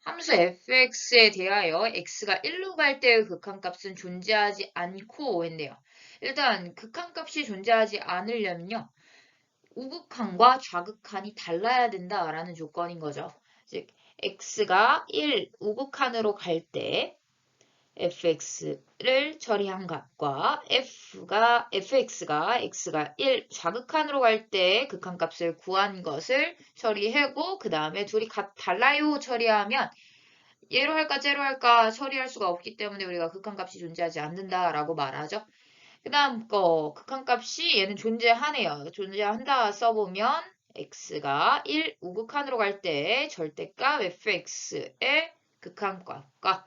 함수 fx에 대하여 x가 1로 갈 때의 극한값은 존재하지 않고 했네요. 일단 극한값이 존재하지 않으려면요. 우극한과 좌극한이 달라야 된다라는 조건인 거죠. 즉 x가 1 우극한으로 갈 때 fx를 처리한 값과 fx가 x가 1 좌극한으로 갈 때 극한값을 구한 것을 처리하고 그 다음에 둘이 달라요 처리하면 얘로 할까 쟤로 할까 처리할 수가 없기 때문에 우리가 극한값이 존재하지 않는다라고 말하죠. 그 다음 거 극한값이 얘는 존재하네요. 존재한다 써보면 x가 1 우극한으로 갈 때 절대값 fx의 극한값과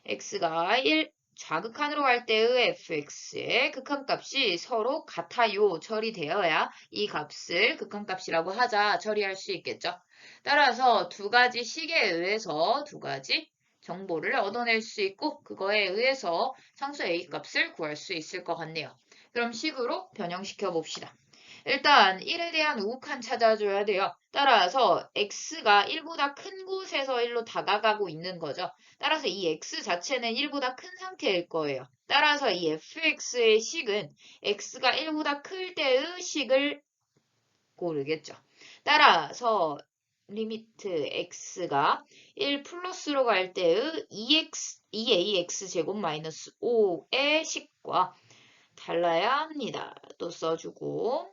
x가 1 좌극한으로 갈 때의 fx의 극한값이 서로 같아요 처리되어야 이 값을 극한값이라고 하자 처리할 수 있겠죠. 따라서 두 가지 식에 의해서 두 가지 정보를 얻어낼 수 있고 그거에 의해서 상수 a 값을 구할 수 있을 것 같네요. 그럼 식으로 변형시켜 봅시다. 일단 1에 대한 우극한 찾아줘야 돼요. 따라서 x가 1보다 큰 곳에서 1로 다가가고 있는 거죠. 따라서 이 x 자체는 1보다 큰 상태일 거예요. 따라서 이 fx의 식은 x가 1보다 클 때의 식을 고르겠죠. 따라서 리미트 x가 1 플러스로 갈 때의 2ax 제곱 마이너스 5의 식과 달라야 합니다. 또 써주고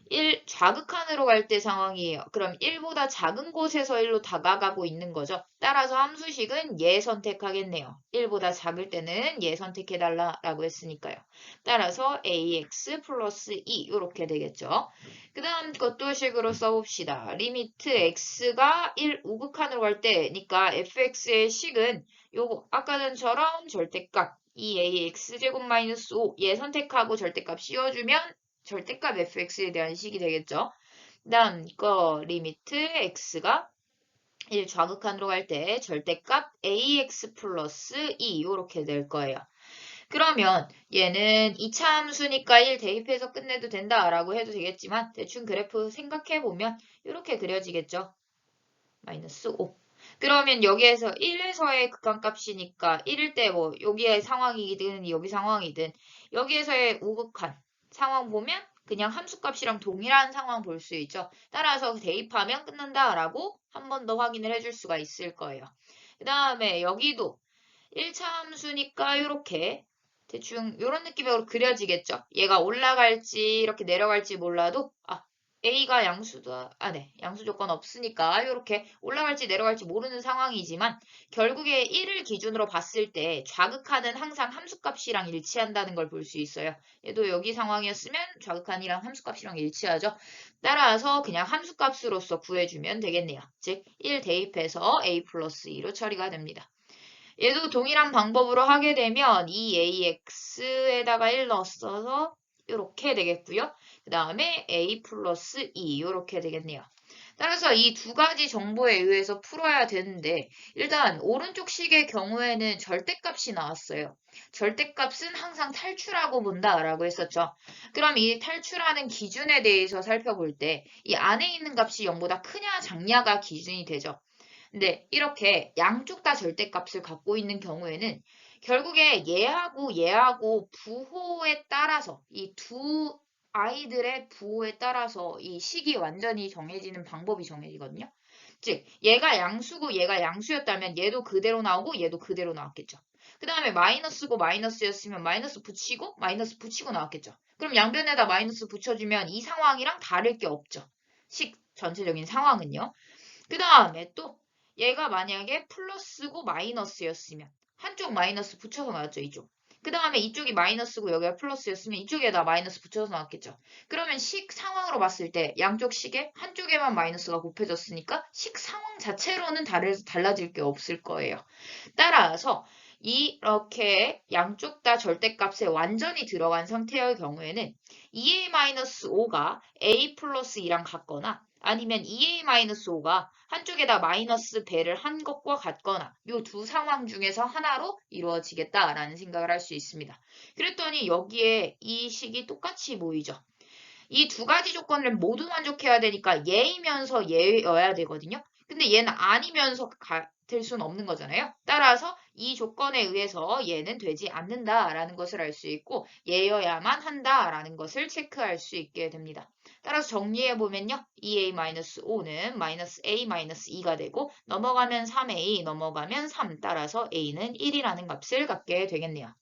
1 좌극한으로 갈 때 상황이에요. 그럼 1보다 작은 곳에서 1로 다가가고 있는 거죠. 따라서 함수식은 얘 선택하겠네요. 1보다 작을 때는 얘 선택해달라라고 했으니까요. 따라서 ax 플러스 2 이렇게 되겠죠. 그 다음 것도 식으로 써봅시다. 리미트 x가 1 우극한으로 갈 때니까 fx의 식은 요거 아까 전처럼 절대값 2ax 제곱 마이너스 5 얘 선택하고 절대값 씌워주면 절대값 fx에 대한 식이 되겠죠. 다음 거 리미트 x가 1 좌극한으로 갈 때 절대값 ax 플러스 2 이렇게 될 거예요. 그러면 얘는 2차 함수니까 1 대입해서 끝내도 된다라고 해도 되겠지만 대충 그래프 생각해보면 이렇게 그려지겠죠. 마이너스 5. 그러면 여기에서 1에서의 극한값이니까 1일 때 뭐 여기의 상황이든 여기 상황이든 여기에서의 우극한 상황 보면 그냥 함수값이랑 동일한 상황 볼 수 있죠. 따라서 대입하면 끝난다라고 한 번 더 확인을 해줄 수가 있을 거예요. 그 다음에 여기도 1차 함수니까 이렇게 대충 이런 느낌으로 그려지겠죠. 얘가 올라갈지 이렇게 내려갈지 몰라도 A가 양수다. 네. 양수 조건 없으니까 이렇게 올라갈지 내려갈지 모르는 상황이지만 결국에 1을 기준으로 봤을 때 좌극한은 항상 함수값이랑 일치한다는 걸 볼 수 있어요. 얘도 여기 상황이었으면 좌극한이랑 함수값이랑 일치하죠. 따라서 그냥 함수값으로서 구해주면 되겠네요. 즉, 1 대입해서 A 플러스 2로 처리가 됩니다. 얘도 동일한 방법으로 하게 되면 2ax에다가 1 넣었어서 이렇게 되겠고요. 그 다음에 a 플러스 2 이렇게 되겠네요. 따라서 이 두 가지 정보에 의해서 풀어야 되는데 일단 오른쪽 식의 경우에는 절대값이 나왔어요. 절대값은 항상 탈출하고 본다라고 했었죠. 그럼 이 탈출하는 기준에 대해서 살펴볼 때 이 안에 있는 값이 0보다 크냐 작냐가 기준이 되죠. 근데 이렇게 양쪽 다 절대값을 갖고 있는 경우에는 결국에 얘하고 부호에 따라서 이 두 아이들의 부호에 따라서 이 식이 완전히 정해지는 방법이 정해지거든요. 즉 얘가 양수고 얘가 양수였다면 얘도 그대로 나오고 얘도 그대로 나왔겠죠. 그 다음에 마이너스고 마이너스였으면 마이너스 붙이고 나왔겠죠. 그럼 양변에다 마이너스 붙여주면 이 상황이랑 다를 게 없죠. 식 전체적인 상황은요. 그 다음에 또 얘가 만약에 플러스고 마이너스였으면 한쪽 마이너스 붙여서 나왔죠, 이쪽. 그 다음에 이쪽이 마이너스고 여기가 플러스였으면 이쪽에다 마이너스 붙여서 나왔겠죠. 그러면 식 상황으로 봤을 때 양쪽 식에 한쪽에만 마이너스가 곱해졌으니까 식 상황 자체로는 달라질 게 없을 거예요. 따라서 이렇게 양쪽 다 절대값에 완전히 들어간 상태의 경우에는 2a-5가 a 플러스 2랑 같거나 아니면 2a-5가 한쪽에다 마이너스 배를 한 것과 같거나 이 두 상황 중에서 하나로 이루어지겠다라는 생각을 할 수 있습니다. 그랬더니 여기에 이 식이 똑같이 보이죠. 이 두 가지 조건을 모두 만족해야 되니까 얘이면서 얘여야 되거든요. 근데 얘는 아니면서 될 수는 없는 거잖아요. 따라서 이 조건에 의해서 얘는 되지 않는다라는 것을 알 수 있고 얘여야만 한다라는 것을 체크할 수 있게 됩니다. 따라서 정리해 보면요. 2a-5는 -a-2가 되고 넘어가면 3a, 넘어가면 3 따라서 a는 1이라는 값을 갖게 되겠네요.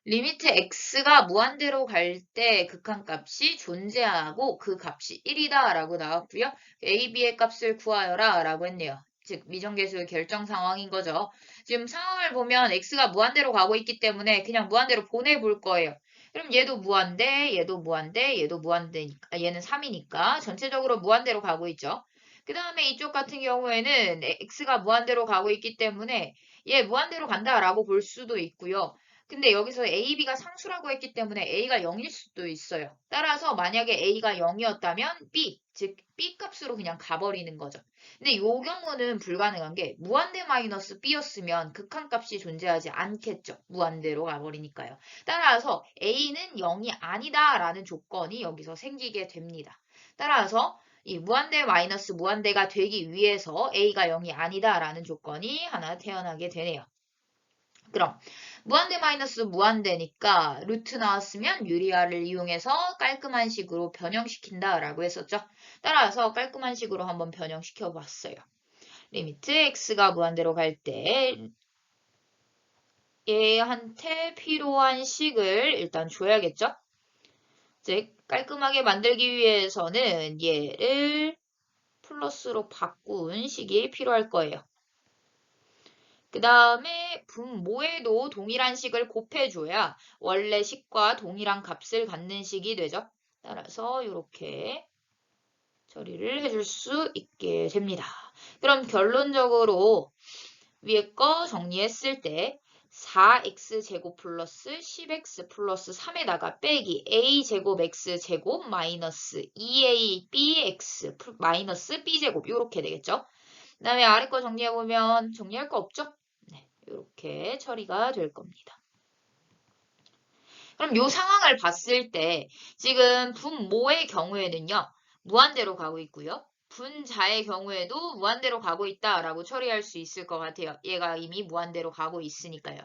리미트 x가 무한대로 갈 때 극한값이 존재하고 그 값이 1이다 라고 나왔고요. a, b의 값을 구하여라 라고 했네요. 즉 미정계수 결정 상황인 거죠. 지금 상황을 보면 x가 무한대로 가고 있기 때문에 그냥 무한대로 보내볼 거예요. 그럼 얘도 무한대, 얘도 무한대, 얘도 무한대니까 얘는 3이니까 전체적으로 무한대로 가고 있죠. 그 다음에 이쪽 같은 경우에는 x가 무한대로 가고 있기 때문에 얘 무한대로 간다라고 볼 수도 있고요. 근데 여기서 A, B가 상수라고 했기 때문에 A가 0일 수도 있어요. 따라서 만약에 A가 0이었다면 B, 즉 B 값으로 그냥 가버리는 거죠. 근데 이 경우는 불가능한 게 무한대 마이너스 B였으면 극한값이 존재하지 않겠죠. 무한대로 가버리니까요. 따라서 A는 0이 아니다라는 조건이 여기서 생기게 됩니다. 따라서 이 무한대 마이너스 무한대가 되기 위해서 A가 0이 아니다라는 조건이 하나 태어나게 되네요. 그럼 무한대 마이너스 무한대니까 루트 나왔으면 유리화를 이용해서 깔끔한 식으로 변형시킨다 라고 했었죠. 따라서 깔끔한 식으로 한번 변형시켜 봤어요. 리미트 x가 무한대로 갈 때 얘한테 필요한 식을 일단 줘야겠죠. 즉 깔끔하게 만들기 위해서는 얘를 플러스로 바꾼 식이 필요할 거예요. 그 다음에 분모에도 동일한 식을 곱해줘야 원래 식과 동일한 값을 갖는 식이 되죠. 따라서 이렇게 처리를 해줄 수 있게 됩니다. 그럼 결론적으로 위에 거 정리했을 때 4x제곱 플러스 10x 플러스 3에다가 빼기 a제곱 x제곱 마이너스 2abx 마이너스 b제곱 이렇게 되겠죠. 그 다음에 아래 거 정리해보면 정리할 거 없죠? 네, 이렇게 처리가 될 겁니다. 그럼 이 상황을 봤을 때 지금 분모의 경우에는요. 무한대로 가고 있고요. 분자의 경우에도 무한대로 가고 있다라고 처리할 수 있을 것 같아요. 얘가 이미 무한대로 가고 있으니까요.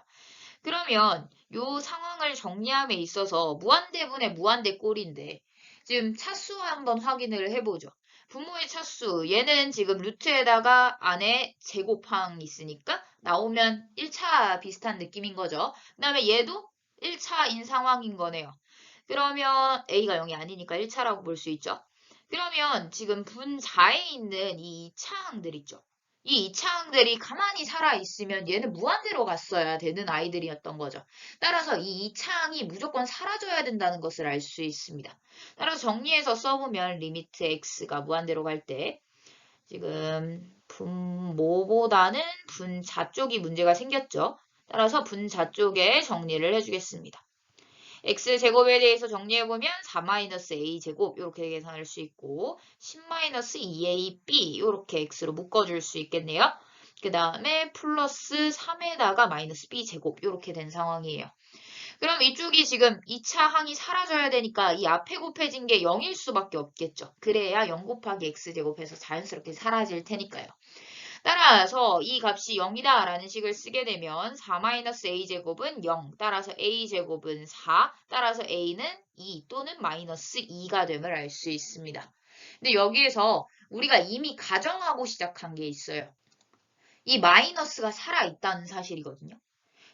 그러면 이 상황을 정리함에 있어서 무한대분의 무한대 꼴인데 지금 차수 한번 확인을 해보죠. 분모의 차수 얘는 지금 루트에다가 안에 제곱항 있으니까 나오면 1차 비슷한 느낌인 거죠. 그 다음에 얘도 1차인 상황인 거네요. 그러면 A가 0이 아니니까 1차라고 볼 수 있죠. 그러면 지금 분자에 있는 이 2차항들 있죠. 이 2차항들이 가만히 살아있으면 얘는 무한대로 갔어야 되는 아이들이었던 거죠. 따라서 이 2차항이 무조건 사라져야 된다는 것을 알 수 있습니다. 따라서 정리해서 써보면 리미트 x가 무한대로 갈 때 지금 분모보다는 분자 쪽이 문제가 생겼죠. 따라서 분자 쪽에 정리를 해주겠습니다. x제곱에 대해서 정리해보면 4-a제곱 이렇게 계산할 수 있고 10-2ab 이렇게 x로 묶어줄 수 있겠네요. 그 다음에 플러스 3에다가 마이너스 b제곱 이렇게 된 상황이에요. 그럼 이쪽이 지금 2차 항이 사라져야 되니까 이 앞에 곱해진 게 0일 수밖에 없겠죠. 그래야 0 곱하기 x제곱해서 자연스럽게 사라질 테니까요. 따라서 이 값이 0이다 라는 식을 쓰게 되면 4-a제곱은 0, 따라서 a제곱은 4, 따라서 a는 2 또는 마이너스 2가 됨을 알 수 있습니다. 근데 여기에서 우리가 이미 가정하고 시작한 게 있어요. 이 마이너스가 살아있다는 사실이거든요.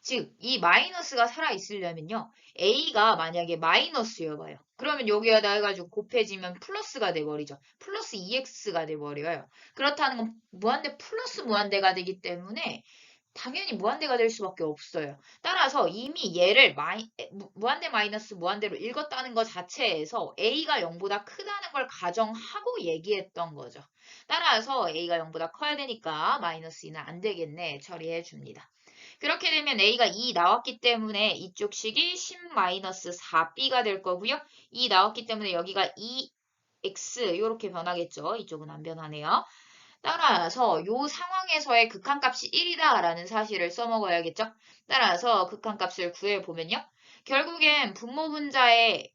즉, 이 마이너스가 살아있으려면요. A가 만약에 마이너스여봐요. 그러면 여기에다 해가지고 곱해지면 플러스가 돼버리죠. 플러스 2x가 돼버려요. 그렇다는 건 무한대 플러스 무한대가 되기 때문에 당연히 무한대가 될 수밖에 없어요. 따라서 이미 얘를 무한대 마이너스 무한대로 읽었다는 것 자체에서 A가 0보다 크다는 걸 가정하고 얘기했던 거죠. 따라서 A가 0보다 커야 되니까 마이너스 2는 안 되겠네 처리해 줍니다. 그렇게 되면 A가 2 나왔기 때문에 이쪽 식이 10-4B가 될 거고요. 2 나왔기 때문에 여기가 2X 이렇게 변하겠죠. 이쪽은 안 변하네요. 따라서 이 상황에서의 극한값이 1이다 라는 사실을 써먹어야겠죠. 따라서 극한값을 구해보면요. 결국엔 분모분자의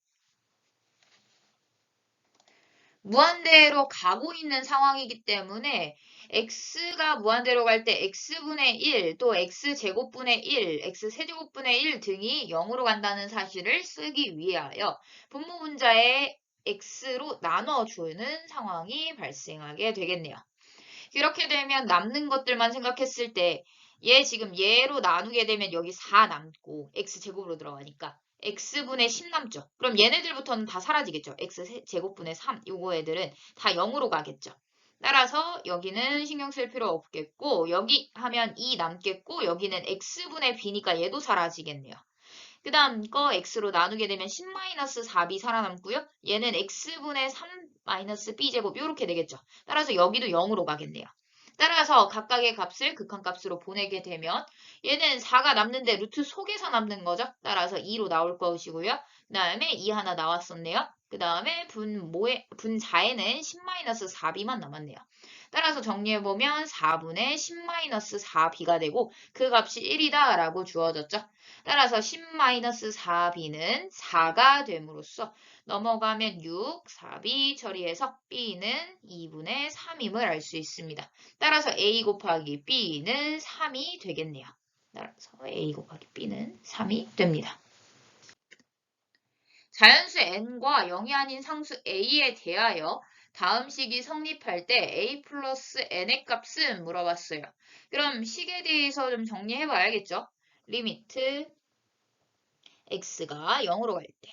무한대로 가고 있는 상황이기 때문에 x가 무한대로 갈 때 x분의 1, 또 x제곱분의 1, x세제곱분의 1 등이 0으로 간다는 사실을 쓰기 위하여 분모분자에 x로 나눠주는 상황이 발생하게 되겠네요. 이렇게 되면 남는 것들만 생각했을 때 얘 지금 얘로 나누게 되면 여기 4 남고 x제곱으로 들어가니까 x분의 10 남죠. 그럼 얘네들부터는 다 사라지겠죠. x제곱분의 3 요거 애들은 다 0으로 가겠죠. 따라서 여기는 신경 쓸 필요 없겠고 여기 하면 2 남겠고 여기는 x분의 b니까 얘도 사라지겠네요. 그 다음 거 x로 나누게 되면 10-4b 살아남고요. 얘는 x분의 3-b제곱 이렇게 되겠죠. 따라서 여기도 0으로 가겠네요. 따라서 각각의 값을 극한값으로 보내게 되면 얘는 4가 남는데 루트 속에서 남는 거죠. 따라서 2로 나올 것이고요. 그 다음에 2 하나 나왔었네요. 그 다음에 분자에는 10-4b만 남았네요. 따라서 정리해보면 4분의 10-4b가 되고 그 값이 1이다 라고 주어졌죠. 따라서 10-4b는 4가 됨으로써 넘어가면 6, 4b 처리해서 b는 2분의 3임을 알 수 있습니다. 따라서 a 곱하기 b는 3이 되겠네요. 따라서 a 곱하기 b는 3이 됩니다. 자연수 n과 0이 아닌 상수 a에 대하여 다음 식이 성립할 때 a 플러스 n의 값은 물어봤어요. 그럼 식에 대해서 좀 정리해 봐야겠죠? 리미트 x가 0으로 갈 때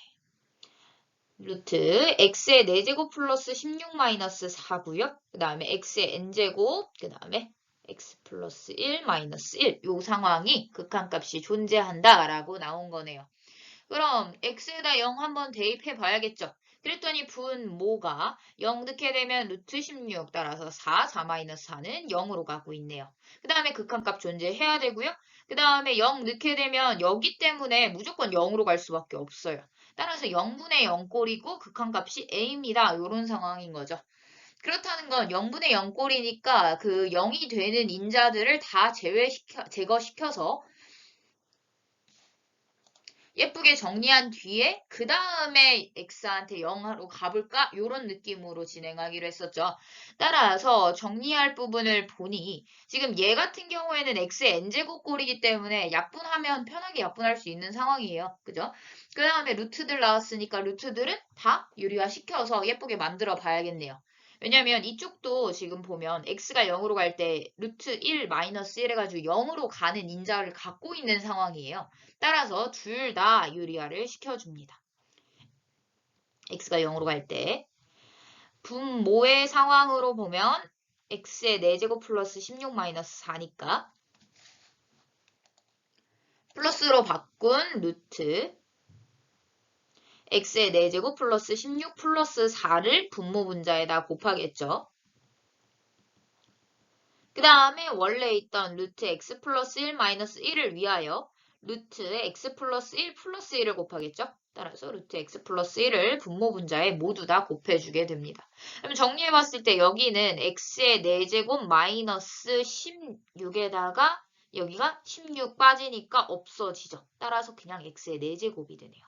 루트 x의 4제곱 플러스 16-4고요. 그 다음에 x의 n제곱, 그 다음에 x 플러스 1 마이너스 1. 요 상황이 극한값이 존재한다라고 나온 거네요. 그럼 x에다 0 한번 대입해 봐야겠죠. 그랬더니 분모가 0 넣게 되면 루트 16 따라서 4-4-4는 0으로 가고 있네요. 그 다음에 극한값 존재해야 되고요. 그 다음에 0 넣게 되면 여기 때문에 무조건 0으로 갈 수밖에 없어요. 따라서 0분의 0꼴이고 극한값이 a입니다. 이런 상황인 거죠. 그렇다는 건 0분의 0꼴이니까 그 0이 되는 인자들을 다 제거시켜서 예쁘게 정리한 뒤에 그 다음에 x한테 0으로 가볼까? 이런 느낌으로 진행하기로 했었죠. 따라서 정리할 부분을 보니 지금 얘 같은 경우에는 x의 n제곱 꼴이기 때문에 약분하면 편하게 약분할 수 있는 상황이에요. 그죠? 그 다음에 루트들 나왔으니까 루트들은 다 유리화 시켜서 예쁘게 만들어 봐야겠네요. 왜냐면 이쪽도 지금 보면 x가 0으로 갈 때 루트 1 마이너스 1 해가지고 0으로 가는 인자를 갖고 있는 상황이에요. 따라서 둘 다 유리화를 시켜줍니다. x가 0으로 갈 때 분모의 상황으로 보면 x의 4제곱 플러스 16 마이너스 4니까 플러스로 바꾼 루트 x의 4제곱 플러스 16 플러스 4를 분모 분자에다 곱하겠죠. 그 다음에 원래 있던 루트 x 플러스 1 마이너스 1을 위하여 루트 x 플러스 1 플러스 1을 곱하겠죠. 따라서 루트 x 플러스 1을 분모 분자에 모두 다 곱해주게 됩니다. 그럼 정리해봤을 때 여기는 x의 4제곱 마이너스 16에다가 여기가 16 빠지니까 없어지죠. 따라서 그냥 x의 4제곱이 되네요.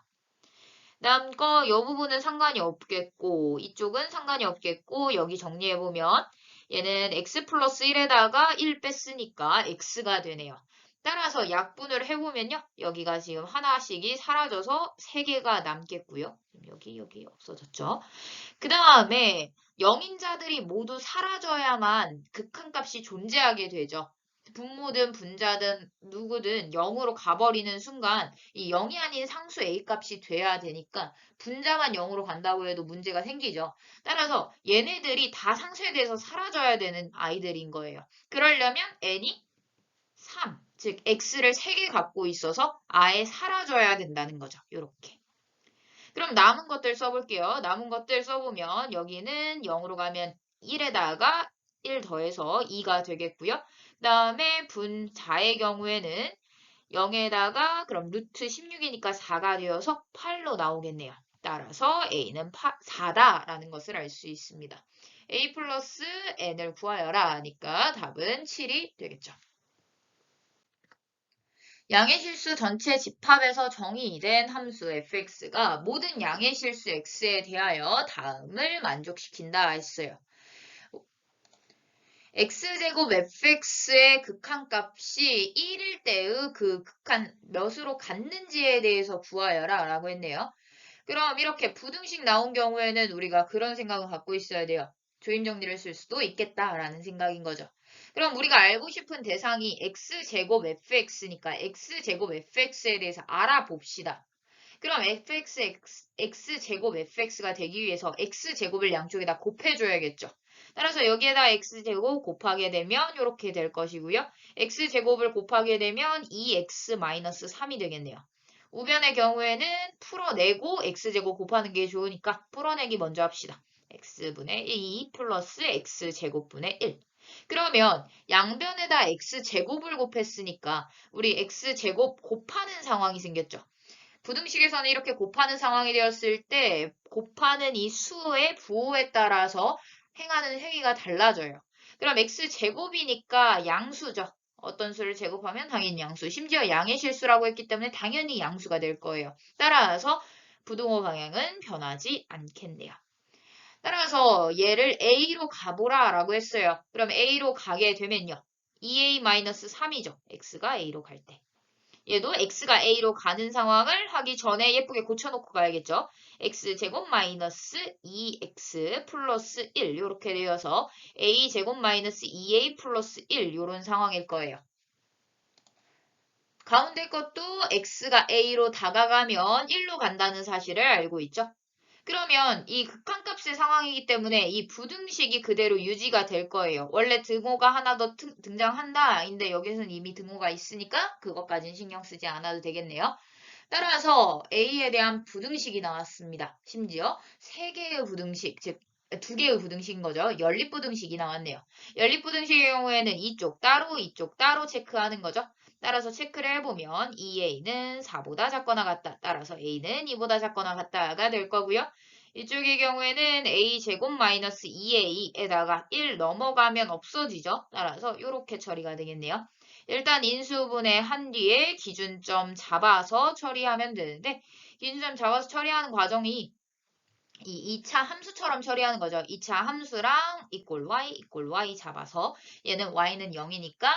다음 거 이 부분은 상관이 없겠고 이쪽은 상관이 없겠고 여기 정리해보면 얘는 x 플러스 1에다가 1 뺐으니까 x가 되네요. 따라서 약분을 해보면요. 여기가 지금 하나씩이 사라져서 3개가 남겠고요. 여기 없어졌죠. 그 다음에 영인자들이 모두 사라져야만 극한값이 존재하게 되죠. 분모든 분자든 누구든 0으로 가버리는 순간 이 0이 아닌 상수 A 값이 돼야 되니까 분자만 0으로 간다고 해도 문제가 생기죠. 따라서 얘네들이 다 상수에 대해서 사라져야 되는 아이들인 거예요. 그러려면 n이 3, 즉 x를 3개 갖고 있어서 아예 사라져야 된다는 거죠. 이렇게. 그럼 남은 것들 써볼게요. 남은 것들 써보면 여기는 0으로 가면 1에다가 1 더해서 2가 되겠고요. 그 다음에 분자의 경우에는 0에다가 그럼 루트 16이니까 4가 되어서 8로 나오겠네요. 따라서 a는 4다라는 것을 알 수 있습니다. a 플러스 n을 구하여라 하니까 답은 7이 되겠죠. 양의 실수 전체 집합에서 정의된 함수 fx가 모든 양의 실수 x에 대하여 다음을 만족시킨다 했어요. x제곱 fx의 극한값이 1일 때의 그 극한 몇으로 같는지에 대해서 구하여라 라고 했네요. 그럼 이렇게 부등식 나온 경우에는 우리가 그런 생각을 갖고 있어야 돼요. 조임 정리를 쓸 수도 있겠다라는 생각인 거죠. 그럼 우리가 알고 싶은 대상이 x제곱 fx니까 x제곱 fx에 대해서 알아봅시다. 그럼 x제곱 fx가 되기 위해서 x제곱을 양쪽에다 곱해줘야겠죠. 따라서 여기에다 x제곱 곱하게 되면 이렇게 될 것이고요. x제곱을 곱하게 되면 2x-3이 되겠네요. 우변의 경우에는 풀어내고 x제곱 곱하는 게 좋으니까 풀어내기 먼저 합시다. x분의 2 플러스 x제곱분의 1. 그러면 양변에다 x제곱을 곱했으니까 우리 x제곱 곱하는 상황이 생겼죠. 부등식에서는 이렇게 곱하는 상황이 되었을 때 곱하는 이 수의 부호에 따라서 행하는 행위가 달라져요. 그럼 x제곱이니까 양수죠. 어떤 수를 제곱하면 당연히 양수. 심지어 양의 실수라고 했기 때문에 당연히 양수가 될 거예요. 따라서 부등호 방향은 변하지 않겠네요. 따라서 얘를 A로 가보라 라고 했어요. 그럼 A로 가게 되면요. 2A-3이죠. X가 A로 갈 때. 얘도 x가 a로 가는 상황을 하기 전에 예쁘게 고쳐놓고 가야겠죠. x제곱 마이너스 2x 플러스 1 이렇게 되어서 a제곱 마이너스 2a 플러스 1 이런 상황일 거예요. 가운데 것도 x가 a로 다가가면 1로 간다는 사실을 알고 있죠. 그러면 이 극한값의 상황이기 때문에 이 부등식이 그대로 유지가 될 거예요. 원래 등호가 하나 더 등장한다. 인데 여기서는 이미 등호가 있으니까 그것까지는 신경 쓰지 않아도 되겠네요. 따라서 A에 대한 부등식이 나왔습니다. 심지어 3개의 부등식, 즉 2개의 부등식인 거죠. 연립부등식이 나왔네요. 연립부등식의 경우에는 이쪽 따로 체크하는 거죠. 따라서 체크를 해보면 2A는 4보다 작거나 같다. 따라서 A는 2보다 작거나 같다가 될 거고요. 이쪽의 경우에는 A제곱 마이너스 2A에다가 1 넘어가면 없어지죠. 따라서 이렇게 처리가 되겠네요. 일단 인수분해 한 뒤에 기준점 잡아서 처리하면 되는데 기준점 잡아서 처리하는 과정이 이 2차 함수처럼 처리하는 거죠. 2차 함수랑 equal y 잡아서 얘는 y는 0이니까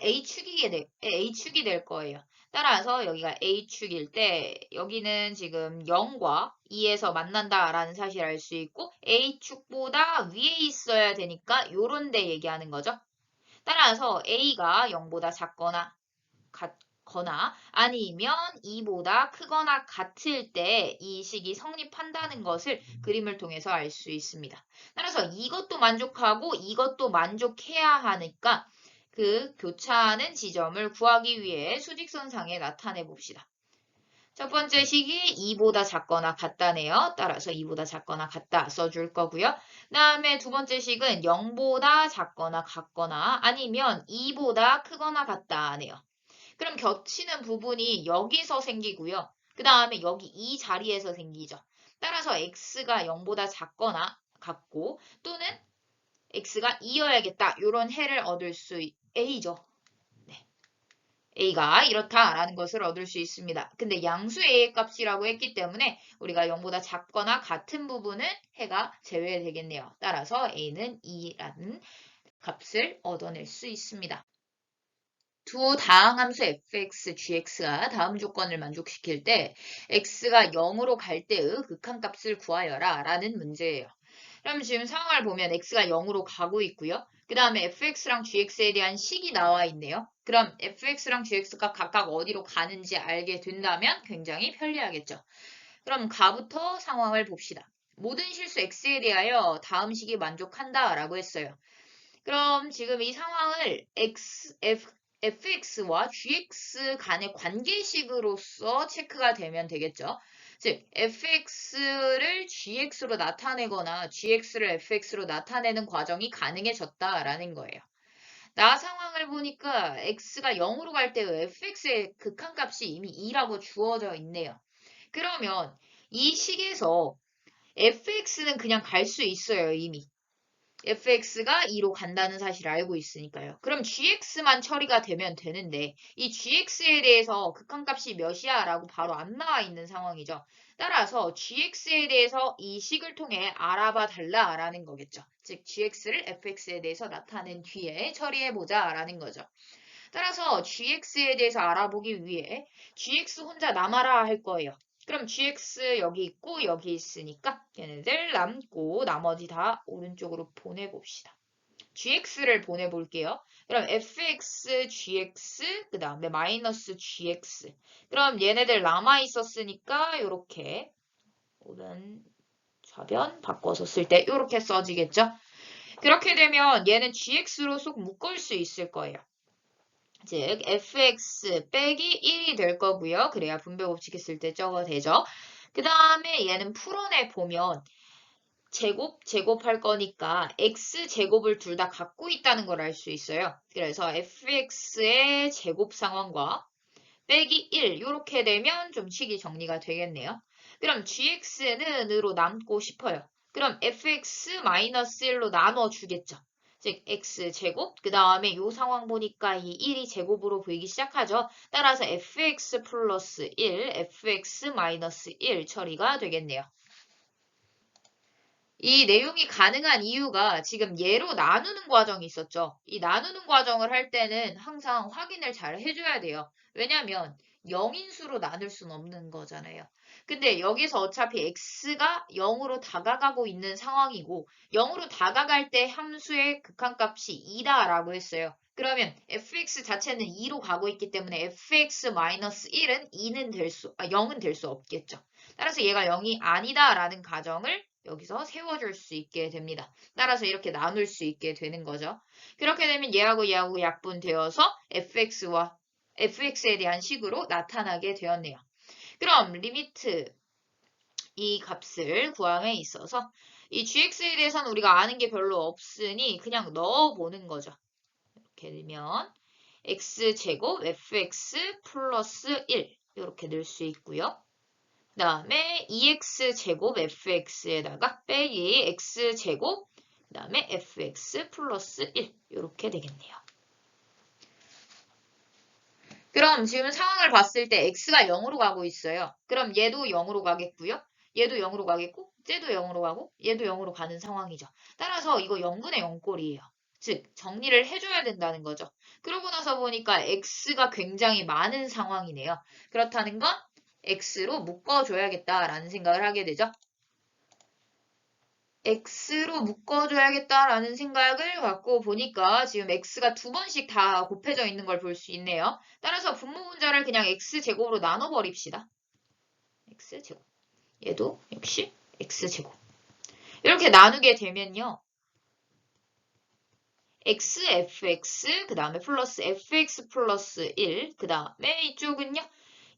A축이 될 거예요. 따라서 여기가 A축일 때 여기는 지금 0과 2에서 만난다라는 사실을 알 수 있고 A축보다 위에 있어야 되니까 요런 데 얘기하는 거죠. 따라서 A가 0보다 작거나 같거나 아니면 2보다 크거나 같을 때 이 식이 성립한다는 것을 그림을 통해서 알 수 있습니다. 따라서 이것도 만족하고 이것도 만족해야 하니까 그 교차하는 지점을 구하기 위해 수직선상에 나타내 봅시다. 첫 번째 식이 2보다 작거나 같다네요. 따라서 2보다 작거나 같다 써줄 거고요. 그 다음에 두 번째 식은 0보다 작거나 같거나 아니면 2보다 크거나 같다네요. 그럼 겹치는 부분이 여기서 생기고요. 그 다음에 여기 이 자리에서 생기죠. 따라서 x가 0보다 작거나 같고 또는 x가 2여야겠다. 이런 해를 얻을 수 a죠. A가 이렇다라는 것을 얻을 수 있습니다. 근데 양수 A의 값이라고 했기 때문에 우리가 0보다 작거나 같은 부분은 해가 제외되겠네요. 따라서 A는 2라는 값을 얻어낼 수 있습니다. 두 다항함수 fx, gx가 다음 조건을 만족시킬 때 x가 0으로 갈 때의 극한값을 구하여라 라는 문제예요. 그럼 지금 상황을 보면 x가 0으로 가고 있고요. 그 다음에 fx랑 gx에 대한 식이 나와 있네요. 그럼 fx랑 gx가 각각 어디로 가는지 알게 된다면 굉장히 편리하겠죠. 그럼 가부터 상황을 봅시다. 모든 실수 x에 대하여 다음 식이 만족한다 라고 했어요. 그럼 지금 이 상황을 fx와 gx 간의 관계식으로서 체크가 되면 되겠죠. 즉 fx를 gx로 나타내거나 gx를 fx로 나타내는 과정이 가능해졌다라는 거예요. 나 상황을 보니까 x가 0으로 갈 때의 fx의 극한값이 이미 2라고 주어져 있네요. 그러면 이 식에서 fx는 그냥 갈 수 있어요, 이미. fx가 2로 간다는 사실을 알고 있으니까요. 그럼 gx만 처리가 되면 되는데 이 gx에 대해서 극한값이 몇이야? 라고 바로 안 나와 있는 상황이죠. 따라서 gx에 대해서 이 식을 통해 알아봐 달라라는 거겠죠. 즉 gx를 fx에 대해서 나타낸 뒤에 처리해보자 라는 거죠. 따라서 gx에 대해서 알아보기 위해 gx 혼자 남아라 할 거예요. 그럼 gx 여기 있고 여기 있으니까 얘네들 남고 나머지 다 오른쪽으로 보내봅시다. gx를 보내볼게요. 그럼 fx, gx, 그 다음에 마이너스 gx. 그럼 얘네들 남아있었으니까 이렇게 오른 좌변 바꿔서 쓸 때 이렇게 써지겠죠? 그렇게 되면 얘는 gx로 쏙 묶을 수 있을 거예요. 즉 fx 빼기 1이 될 거고요. 그래야 분배법칙 했을 때 저거 되죠. 그 다음에 얘는 풀어내 보면 제곱할 거니까 x제곱을 둘 다 갖고 있다는 걸 알 수 있어요. 그래서 fx의 제곱 상황과 빼기 1 이렇게 되면 좀 식이 정리가 되겠네요. 그럼 gx는 으로 남고 싶어요. 그럼 fx-1로 나눠주겠죠. 즉 x제곱 그 다음에 이 상황 보니까 이 1이 제곱으로 보이기 시작하죠. 따라서 fx 플러스 1, fx-1 처리가 되겠네요. 이 내용이 가능한 이유가 지금 얘로 나누는 과정이 있었죠. 이 나누는 과정을 할 때는 항상 확인을 잘 해줘야 돼요. 왜냐면 0인수로 나눌 수는 없는 거잖아요. 근데 여기서 어차피 x가 0으로 다가가고 있는 상황이고 0으로 다가갈 때 함수의 극한값이 2다라고 했어요. 그러면 fx 자체는 2로 가고 있기 때문에 fx-1은 0은 될 수 없겠죠. 따라서 얘가 0이 아니다라는 가정을 여기서 세워줄 수 있게 됩니다. 따라서 이렇게 나눌 수 있게 되는 거죠. 그렇게 되면 얘하고 얘하고 약분되어서 fx에 대한 식으로 나타나게 되었네요. 그럼 리미트 이 값을 구함에 있어서 이 gx에 대해서는 우리가 아는 게 별로 없으니 그냥 넣어보는 거죠. 이렇게 되면 x제곱 fx 플러스 1 이렇게 넣을 수 있고요. 그 다음에 2x제곱 fx에다가 빼기 x제곱 그 다음에 fx 플러스 1 이렇게 되겠네요. 그럼 지금 상황을 봤을 때 x가 0으로 가고 있어요. 그럼 얘도 0으로 가겠고요. 얘도 0으로 가겠고 쟤도 0으로 가고 얘도 0으로 가는 상황이죠. 따라서 이거 0분의 0꼴이에요. 즉 정리를 해줘야 된다는 거죠. 그러고 나서 보니까 x가 굉장히 많은 상황이네요. 그렇다는 건 x로 묶어줘야겠다라는 생각을 하게 되죠. x로 묶어줘야겠다라는 생각을 갖고 보니까 지금 x가 두 번씩 다 곱해져 있는 걸 볼 수 있네요. 따라서 분모분자를 그냥 x제곱으로 나눠버립시다. x제곱. 얘도 역시 x제곱. 이렇게 나누게 되면요. xfx 그 다음에 플러스 fx 플러스 1 그 다음에 이쪽은요.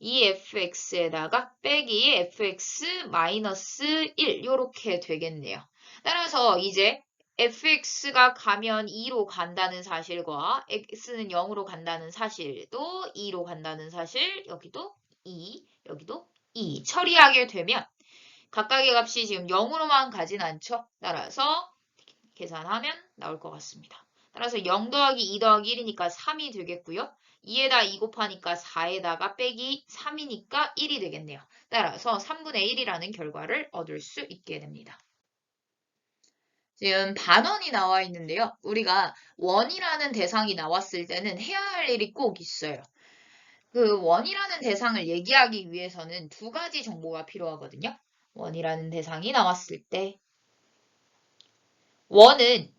2fx에다가 빼기 fx 마이너스 1 이렇게 되겠네요. 따라서 이제 fx가 가면 2로 간다는 사실과 x는 0으로 간다는 사실도 2로 간다는 사실 여기도 2 여기도 2 처리하게 되면 각각의 값이 지금 0으로만 가진 않죠. 따라서 계산하면 나올 것 같습니다. 따라서 0 더하기 2 더하기 1이니까 3이 되겠고요. 2에다 2 곱하니까 4에다가 빼기 3이니까 1이 되겠네요. 따라서 3분의 1이라는 결과를 얻을 수 있게 됩니다. 지금 반원이 나와 있는데요. 우리가 원이라는 대상이 나왔을 때는 해야 할 일이 꼭 있어요. 그 원이라는 대상을 얘기하기 위해서는 두 가지 정보가 필요하거든요. 원이라는 대상이 나왔을 때 원은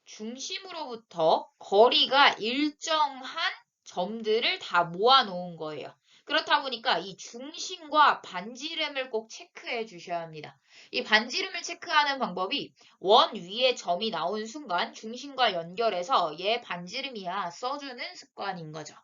중심으로부터 거리가 일정한 점들을 다 모아놓은 거예요. 그렇다 보니까 이 중심과 반지름을 꼭 체크해 주셔야 합니다. 이 반지름을 체크하는 방법이 원 위에 점이 나온 순간 중심과 연결해서 얘 반지름이야 써주는 습관인 거죠.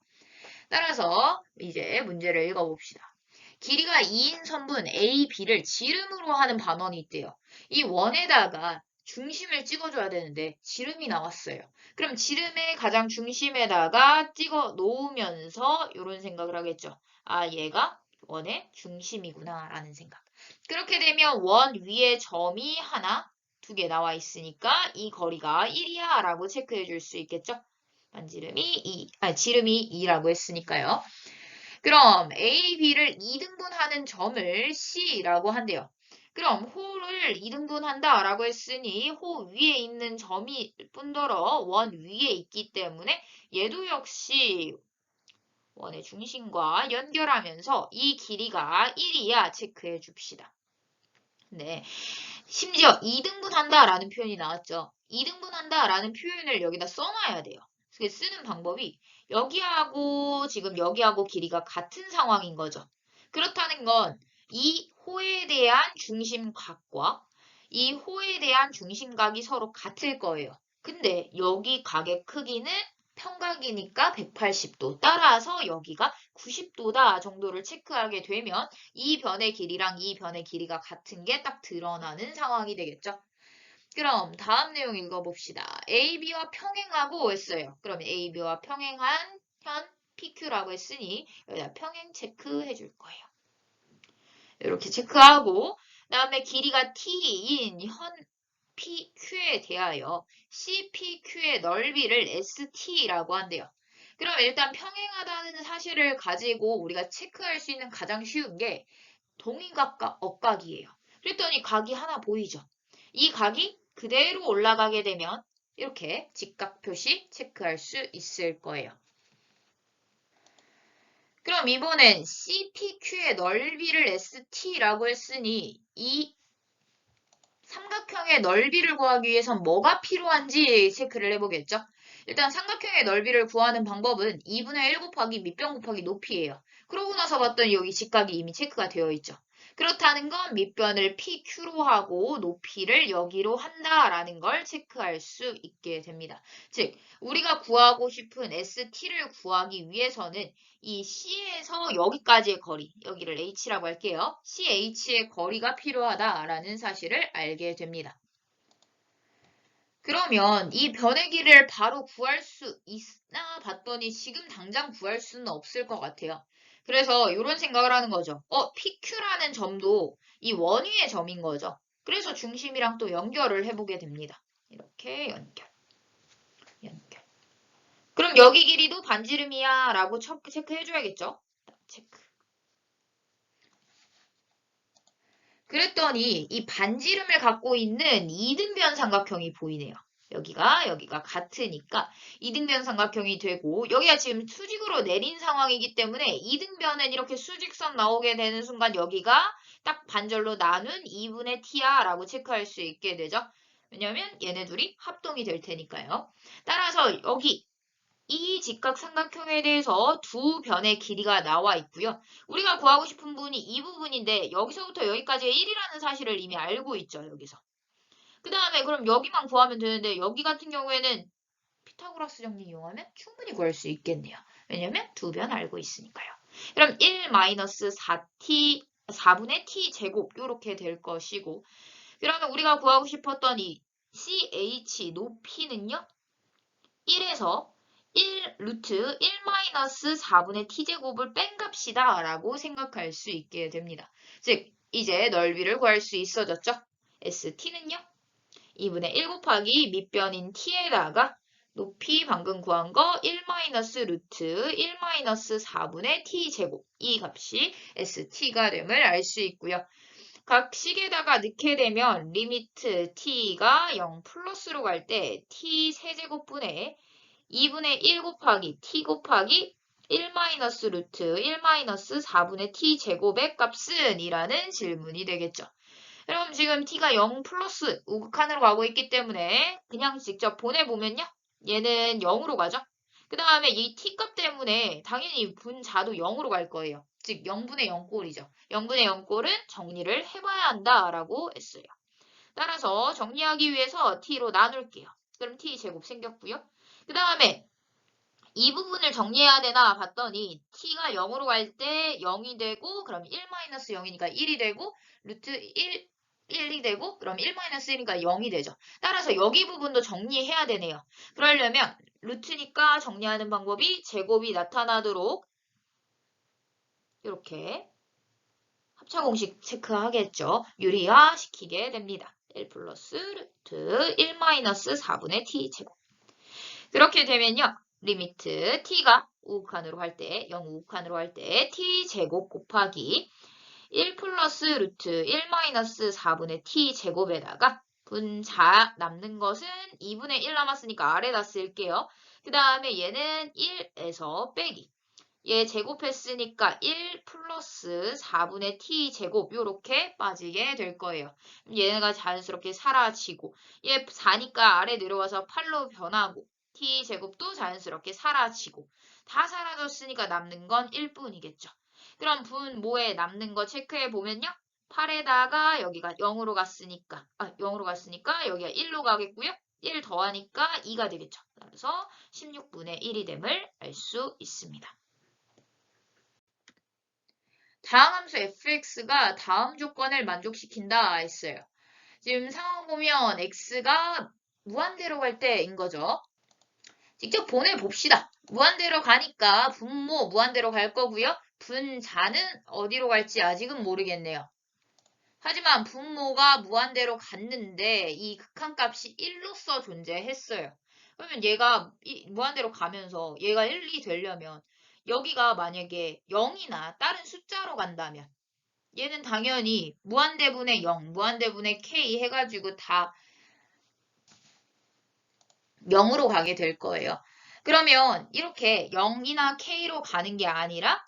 따라서 이제 문제를 읽어봅시다. 길이가 2인 선분 A, B를 지름으로 하는 반원이 있대요. 이 원에다가 중심을 찍어줘야 되는데 지름이 나왔어요. 그럼 지름의 가장 중심에다가 찍어 놓으면서 이런 생각을 하겠죠. 아, 얘가 원의 중심이구나 라는 생각. 그렇게 되면 원 위에 점이 하나, 두 개 나와 있으니까 이 거리가 1이야 라고 체크해 줄 수 있겠죠? 지름이 2라고 했으니까요. 그럼 A, B를 2등분하는 점을 C라고 한대요. 그럼 호를 2등분한다 라고 했으니 호 위에 있는 점이 뿐더러 원 위에 있기 때문에 얘도 역시 원의 중심과 연결하면서 이 길이가 1이야 체크해 줍시다. 네. 심지어 2등분한다라는 표현이 나왔죠. 2등분한다라는 표현을 여기다 써놔야 돼요. 그래서 쓰는 방법이 여기하고 지금 여기하고 길이가 같은 상황인 거죠. 그렇다는 건 이 호에 대한 중심각과 이 호에 대한 중심각이 서로 같을 거예요. 근데 여기 각의 크기는 평각이니까 180도. 따라서 여기가 90도다 정도를 체크하게 되면 이 변의 길이랑 이 변의 길이가 같은 게 딱 드러나는 상황이 되겠죠. 그럼 다음 내용 읽어봅시다. AB와 평행하고 했어요. 그럼 AB와 평행한 현 PQ라고 했으니 여기다 평행 체크해 줄 거예요. 이렇게 체크하고 그다음에 길이가 T인 현 PQ에 대하여 CPQ의 넓이를 ST라고 한대요. 그럼 일단 평행하다는 사실을 가지고 우리가 체크할 수 있는 가장 쉬운 게 동의각과 억각이에요. 그랬더니 각이 하나 보이죠? 이 각이 그대로 올라가게 되면 이렇게 직각 표시 체크할 수 있을 거예요. 그럼 이번엔 CPQ의 넓이를 ST라고 했으니 이 삼각형의 넓이를 구하기 위해선 뭐가 필요한지 체크를 해보겠죠. 일단 삼각형의 넓이를 구하는 방법은 2분의 1 곱하기 밑변 곱하기 높이예요. 그러고 나서 봤더니 여기 직각이 이미 체크가 되어 있죠. 그렇다는 건 밑변을 PQ로 하고 높이를 여기로 한다라는 걸 체크할 수 있게 됩니다. 즉, 우리가 구하고 싶은 ST를 구하기 위해서는 이 C에서 여기까지의 거리, 여기를 H라고 할게요. CH의 거리가 필요하다라는 사실을 알게 됩니다. 그러면 이 변의 길이를 바로 구할 수 있나 봤더니 지금 당장 구할 수는 없을 것 같아요. 그래서 이런 생각을 하는 거죠. PQ라는 점도 이 원위의 점인 거죠. 그래서 중심이랑 또 연결을 해보게 됩니다. 이렇게 연결. 그럼 여기 길이도 반지름이야 라고 체크해줘야겠죠? 체크. 그랬더니 이 반지름을 갖고 있는 이등변 삼각형이 보이네요. 여기가 같으니까 이등변 삼각형이 되고 여기가 지금 수직으로 내린 상황이기 때문에 이등변은 이렇게 수직선 나오게 되는 순간 여기가 딱 반절로 나눈 2분의 t야 라고 체크할 수 있게 되죠. 왜냐면 얘네 둘이 합동이 될 테니까요. 따라서 여기 이 직각삼각형에 대해서 두 변의 길이가 나와 있고요. 우리가 구하고 싶은 부분이 이 부분인데 여기서부터 여기까지가 1이라는 사실을 이미 알고 있죠. 여기서. 그 다음에 그럼 여기만 구하면 되는데 여기 같은 경우에는 피타고라스 정리 이용하면 충분히 구할 수 있겠네요. 왜냐면 두 변 알고 있으니까요. 그럼 4분의 t 제곱 이렇게 될 것이고 그러면 우리가 구하고 싶었던 이 CH 높이는요. 1에서 1 루트 1 4분의 t제곱을 뺀 값이다 라고 생각할 수 있게 됩니다. 즉 이제 넓이를 구할 수 있어졌죠. ST는요. 2분의 1 곱하기 밑변인 t에다가 높이 방금 구한 거 1 루트 1 4분의 t제곱 이 값이 ST가 됨을 알 수 있고요. 각 식에다가 넣게 되면 리미트 t가 0 플러스로 갈 때 t 세제곱분의 2분의 1 곱하기 t 곱하기 1 루트 1 4분의 t 제곱의 값은? 이라는 질문이 되겠죠. 그럼 지금 t가 0 플러스 우극한으로 가고 있기 때문에 그냥 직접 보내보면요. 얘는 0으로 가죠. 그 다음에 이 t값 때문에 당연히 분자도 0으로 갈 거예요. 즉 0분의 0꼴이죠. 0분의 0꼴은 정리를 해봐야 한다라고 했어요. 따라서 정리하기 위해서 t로 나눌게요. 그럼 t 제곱 생겼고요. 그 다음에 이 부분을 정리해야 되나 봤더니 t가 0으로 갈 때 0이 되고 그럼 1-0이니까 1이 되고 루트 1이 되고 그럼 1-1이니까 0이 되죠. 따라서 여기 부분도 정리해야 되네요. 그러려면 루트니까 정리하는 방법이 제곱이 나타나도록 이렇게 합차 공식 체크하겠죠. 유리화 시키게 됩니다. 1 플러스 루트 1 마이너스 4분의 t제곱. 그렇게 되면요. 리미트 t가 우극한으로 할 때, 0 우극한으로 할 때 t제곱 곱하기 1 플러스 루트 1 마이너스 4분의 t제곱에다가 분자 남는 것은 2분의 1 남았으니까 아래다 쓸게요. 그 다음에 얘는 1에서 빼기. 얘 제곱했으니까 1 플러스 4분의 t제곱 요렇게 빠지게 될 거예요. 얘가 자연스럽게 사라지고 얘 4니까 아래 내려와서 8로 변하고 t제곱도 자연스럽게 사라지고 다 사라졌으니까 남는 건 1뿐이겠죠. 그럼 분모에 남는 거 체크해 보면요. 8에다가 여기가 0으로 갔으니까 0으로 갔으니까 여기가 1로 가겠고요. 1 더하니까 2가 되겠죠. 그래서 16분의 1이 됨을 알 수 있습니다. 다음 함수 fx가 다음 조건을 만족시킨다 했어요. 지금 상황 보면 x가 무한대로 갈 때인 거죠. 직접 보내봅시다. 무한대로 가니까 분모 무한대로 갈 거고요. 분자는 어디로 갈지 아직은 모르겠네요. 하지만 분모가 무한대로 갔는데 이 극한값이 1로서 존재했어요. 그러면 얘가 무한대로 가면서 얘가 1이 되려면 여기가 만약에 0이나 다른 숫자로 간다면 얘는 당연히 무한대분의 0, 무한대분의 k 해가지고 다 0으로 가게 될 거예요. 그러면 이렇게 0이나 k로 가는 게 아니라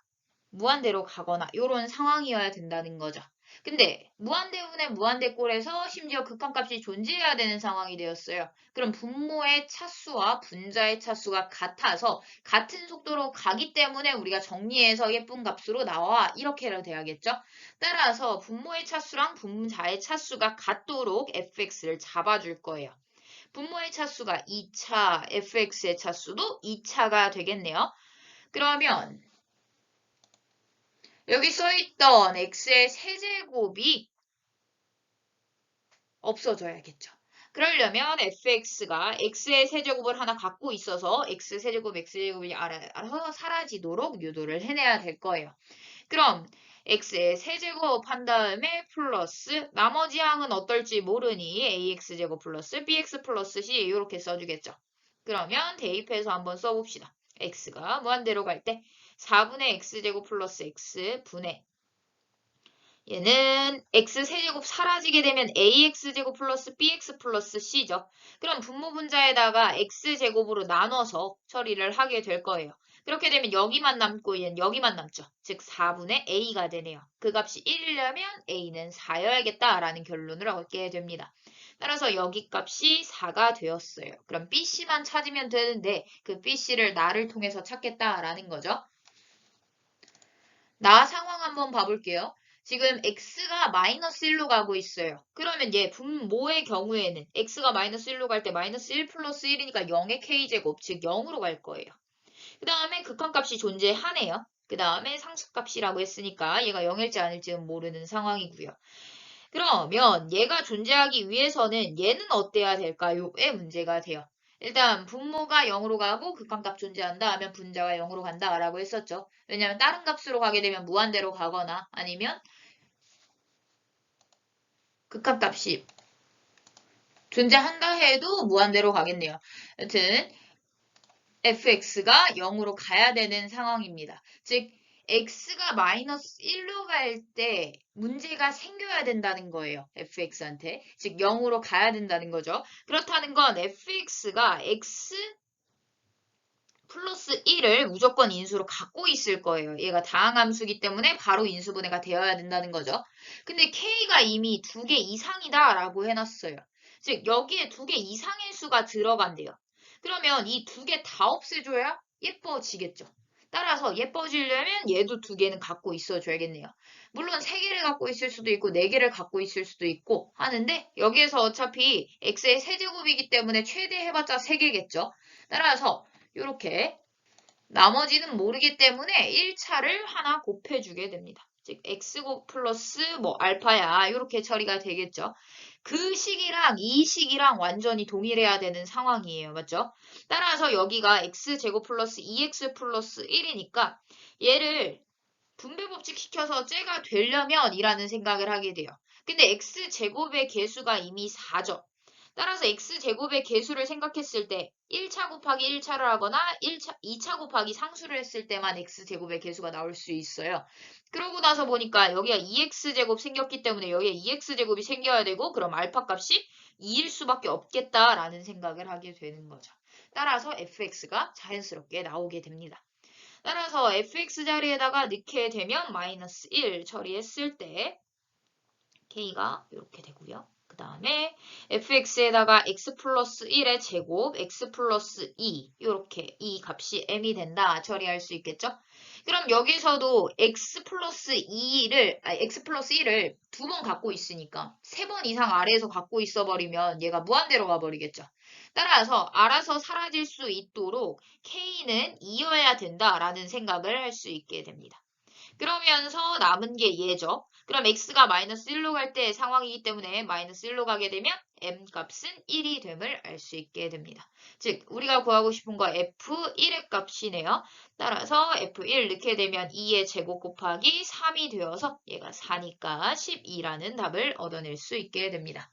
무한대로 가거나 이런 상황이어야 된다는 거죠. 근데 무한대분의 무한대꼴에서 심지어 극한값이 존재해야 되는 상황이 되었어요. 그럼 분모의 차수와 분자의 차수가 같아서 같은 속도로 가기 때문에 우리가 정리해서 예쁜 값으로 나와 이렇게 돼야겠죠. 따라서 분모의 차수랑 분자의 차수가 같도록 fx를 잡아줄 거예요. 분모의 차수가 2차, fx의 차수도 2차가 되겠네요. 그러면 여기 써있던 x의 세제곱이 없어져야겠죠. 그러려면 fx가 x의 세제곱을 하나 갖고 있어서 x세제곱이 알아서 사라지도록 유도를 해내야 될 거예요. 그럼 x의 세제곱 한 다음에 플러스 나머지 항은 어떨지 모르니 ax제곱 플러스 bx 플러스 c 이렇게 써주겠죠. 그러면 대입해서 한번 써봅시다. x가 무한대로 갈 때 4분의 x제곱 플러스 x분의 얘는 x세제곱 사라지게 되면 ax제곱 플러스 bx 플러스 c죠. 그럼 분모분자에다가 x제곱으로 나눠서 처리를 하게 될 거예요. 그렇게 되면 여기만 남고 얘는 여기만 남죠. 즉 4분의 a가 되네요. 그 값이 1이려면 a는 4여야겠다라는 결론을 얻게 됩니다. 따라서 여기 값이 4가 되었어요. 그럼 bc만 찾으면 되는데 그 bc를 나를 통해서 찾겠다라는 거죠. 나 상황 한번 봐볼게요. 지금 x가 마이너스 1로 가고 있어요. 그러면 얘 분모의 경우에는 x가 마이너스 1로 갈 때 마이너스 1 플러스 1이니까 0의 k제곱, 즉 0으로 갈 거예요. 그 다음에 극한값이 존재하네요. 그 다음에 상수값이라고 했으니까 얘가 0일지 아닐지는 모르는 상황이고요. 그러면 얘가 존재하기 위해서는 얘는 어때야 될까요?의 문제가 돼요. 일단 분모가 0으로 가고 극한값 존재한다 하면 분자가 0으로 간다 라고 했었죠. 왜냐하면 다른 값으로 가게 되면 무한대로 가거나 아니면 극한값이 존재한다 해도 무한대로 가겠네요. 여튼 fx가 0으로 가야 되는 상황입니다. 즉 x가 마이너스 1로 갈 때 문제가 생겨야 된다는 거예요. fx한테. 즉 0으로 가야 된다는 거죠. 그렇다는 건 fx가 x 플러스 1을 무조건 인수로 갖고 있을 거예요. 얘가 다항함수기 때문에 바로 인수분해가 되어야 된다는 거죠. 근데 k가 이미 2개 이상이다 라고 해놨어요. 즉 여기에 2개 이상의 수가 들어간대요. 그러면 이 2개 다 없애줘야 예뻐지겠죠. 따라서 예뻐지려면 얘도 2개는 갖고 있어줘야겠네요. 물론 3개를 갖고 있을 수도 있고 4개를 갖고 있을 수도 있고 하는데 여기에서 어차피 x의 세제곱이기 때문에 최대 해봤자 3개겠죠. 따라서 이렇게 나머지는 모르기 때문에 1차를 하나 곱해주게 됩니다. 즉 x곱 플러스 뭐 알파야 이렇게 처리가 되겠죠. 그 식이랑 이 식이랑 완전히 동일해야 되는 상황이에요. 맞죠? 따라서 여기가 x제곱 플러스 2x 플러스 1이니까 얘를 분배법칙 시켜서 째가 되려면 이라는 생각을 하게 돼요. 근데 x제곱의 개수가 이미 4죠. 따라서 x제곱의 개수를 생각했을 때 1차 곱하기 1차를 하거나 2차 곱하기 상수를 했을 때만 x제곱의 개수가 나올 수 있어요. 그러고 나서 보니까 여기가 2x제곱 생겼기 때문에 여기에 2x제곱이 생겨야 되고 그럼 알파 값이 2일 수밖에 없겠다라는 생각을 하게 되는 거죠. 따라서 fx가 자연스럽게 나오게 됩니다. 따라서 fx 자리에다가 넣게 되면 마이너스 1 처리했을 때 k가 이렇게 되고요. 그 다음에 fx에다가 x 플러스 1의 제곱, x 플러스 2 이렇게 이 값이 m이 된다 처리할 수 있겠죠? 그럼 여기서도 x 플러스 1을 두 번 갖고 있으니까 3번 이상 아래에서 갖고 있어 버리면 얘가 무한대로 가버리겠죠. 따라서 알아서 사라질 수 있도록 k는 이어야 된다라는 생각을 할 수 있게 됩니다. 그러면서 남은 게 얘죠. 그럼 x가 마이너스 1로 갈 때 상황이기 때문에 마이너스 1로 가게 되면 m 값은 1이 됨을 알 수 있게 됩니다. 즉 우리가 구하고 싶은 거 f1의 값이네요. 따라서 f1 넣게 되면 2의 제곱 곱하기 3이 되어서 얘가 4니까 12라는 답을 얻어낼 수 있게 됩니다.